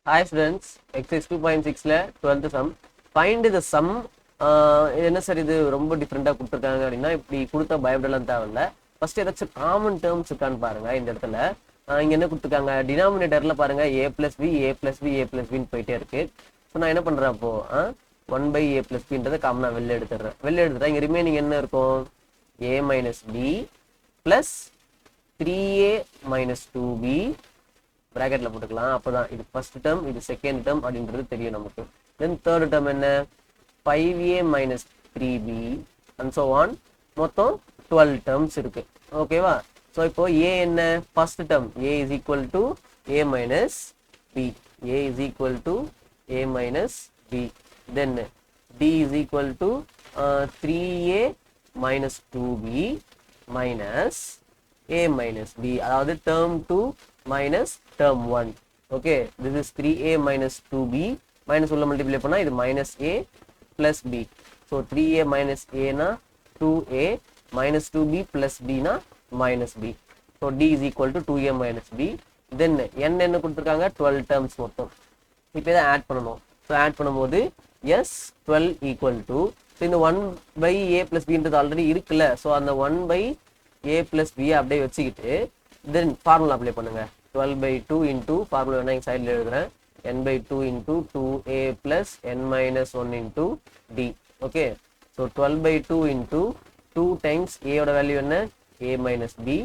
Hi students, exercise 2.6ல 12th sum. Find the sum. என்ன sir இது ரொம்ப டிஃப்ரெண்டா கொடுத்துருக்காங்க அப்படின்னா இப்படி கொடுத்தா பயப்படலாம் தேவையில்ல. ஃபர்ஸ்ட் ஏதாச்சும் காமன் டேர்ம்ஸ் இருக்கான்னு பாருங்க. இந்த இடத்துல இங்க என்ன கொடுத்துருக்காங்க, டினாமினேட்டர்ல பாருங்க a plus B A plus B A plus பின்னு போயிட்டே இருக்கு. ஸோ நான் என்ன பண்றேன் அப்போ 1/a பிளஸ் பின்றதை காமனா வெளில எடுத்துடுறேன். இங்க ரிமைனிங் என்ன இருக்கும், a minus B plus 3a minus 2b பிராக்கெட்ல போட்டுக்கலாம். அப்பதான் இது ஃபர்ஸ்ட் டேர்ம், இது செகண்ட் டேர்ம் அப்படின்றது தெரியும் நமக்கு. தென் தேர்ட் டேர்ம் என்ன, 5a minus 3b and so on. மொத்தம் 12 டேர்ம்ஸ் இருக்கு. ஓகேவா? ஸோ இப்போ a என்ன, first term a is equal to a minus b. a is equal to a minus b. Then d is equal to 3a minus 2b minus a minus b. அதாவது term 2 minus term 1. Okay, this is 3a minus 2b. Minus உள்ள multiply பண்ணா இது minus a plus b. So 3a minus a na 2a minus 2b plus b na minus b. So d is equal to 2a minus b. Then n என்ன கொடுத்திருக்காங்க, 12 terms மொத்தம். இப்போ இதை add பண்ணணும். So add பண்ணும்போது S 12 equal to, so இந்த 1/a plus bன்றது already இருக்குல்ல. So அந்த 1/a plus b அப்படியே வச்சுக்கிட்டு தென் ஃபார்முலா அப்ளை பண்ணுங்க. 12/2 into ஃபார்முலா வேணா இங்க சைடில் எழுதுறேன். n/2 into 2a plus n minus 1 into d. Okay, so 12/2 into 2 times a ஓட வேல்யூ என்ன, a minus b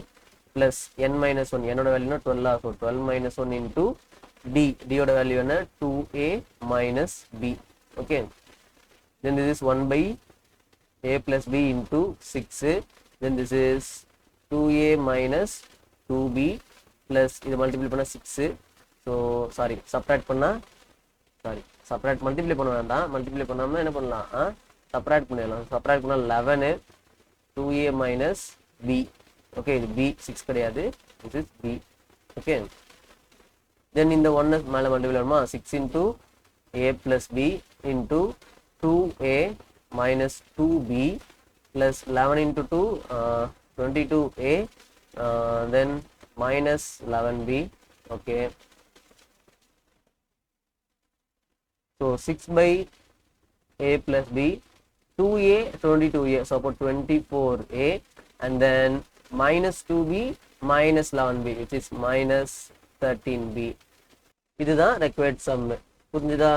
plus n minus 1, n ஓட வேல்யூ என்ன 12. So 12 minus 1 into d, d ஓட வேல்யூ என்ன 2a minus b. Okay, then this is 1/a plus b into 6. Then this is 2a minus 2b plus இது multiply பண்ணா 6. So sorry subtract பண்ணா, subtract multiply பண்ண வேண்டாம். Multiply பண்ணாமல் என்ன பண்ணலாம், சப்ராக்ட் பண்ணிடலாம். சப்ராக்ட் பண்ணால் 11 2a மைனஸ் b. ஓகே, இது b 6 கிடையாது, this is b. ஓகே, தென் இந்த 1 மேலே மல்டிப்ளை பண்ணுமா, 6 into a plus b into 2a minus 2b plus 11 into 2 22a then minus 11b. Okay, so 6/a plus b, 2a 22a, so about 24a, and then minus 2b minus 11b, which is minus 13b. இதுதான் required sum. புரிஞ்சுதா?